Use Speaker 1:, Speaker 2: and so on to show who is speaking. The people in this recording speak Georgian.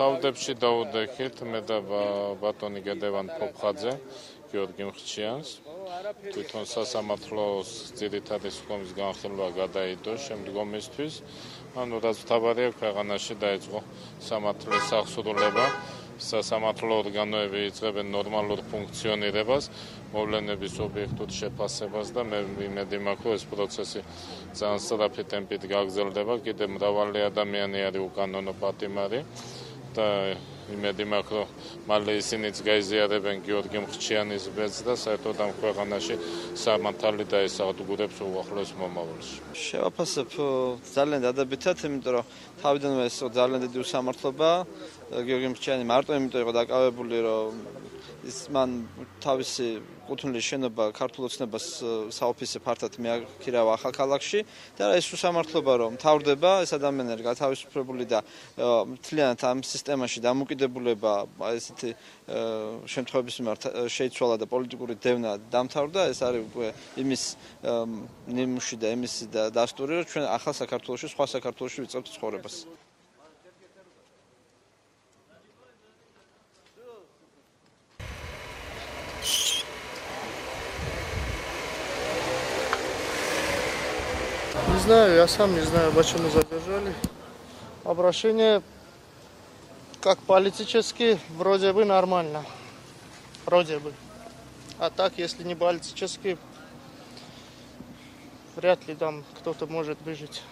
Speaker 1: თავდებში დაუდექით მე და ბატონი გედევან ფოფხაძე გიორგი მხრჩიანს თვითონ სასამართლოს ძირითადი სხდომის განხილვა გადაიდო შემდგომისთვის ანუ რაც მთავარია ქვეყანაში დაიწყო სამართლის აღსრულება სასამართლო ორგანოები იწყებენ ნორმალურ ფუნქციონირებას მოვლენების ობიექტურ შეფასებას და მე იმედი მაქვს რომ ეს პროცესი ძალიან სწრაფი ტემპით გაგრძელდება კიდევ მრავალი ადამიანი არის უკანონო პატიმარი და იმედი მაქვს რომ მალე ისინიც გაიზიარებენ გიორგი მხრჩიანის ბედს და საერთოდ ამ ქვეყანაში სამართალი დაესადგურებს უახლოეს მომავალში.
Speaker 2: შევაფასებ ძალიან დადებითად, იმიტომ რომ თავიდანვე ეს ძალიან დიდი უსამართლობა გიორგი მხრჩიანი მარტო იმიტომ იყო დაკავებული რომ ის მან თავისი კუთვნილი შენობა ქართულ ოცნებას საოფისე ფართად მიაქირავა ახალქალაქში და ეს უსამართლობა რომ მთავრდება ეს ადამიანები გათავისუფლებული და მთლიანად ამ სისტემაში დამოკიდებულება ესეთი შემთხვევების მიმართ შეიცვალა და პოლიტიკური დევნა დამთავრდა ეს არის უკვე იმის ნიმუში და იმისი და დასტური რომ ჩვენ ახალ საქართველოში სხვა საქართველოში ვიწყებთ ცხოვრებას.
Speaker 3: Не знаю, я сам не знаю, почему задержали. Обращение как политически вроде бы нормально. Вроде бы. А так, если не политически, вряд ли там кто-то может выжить.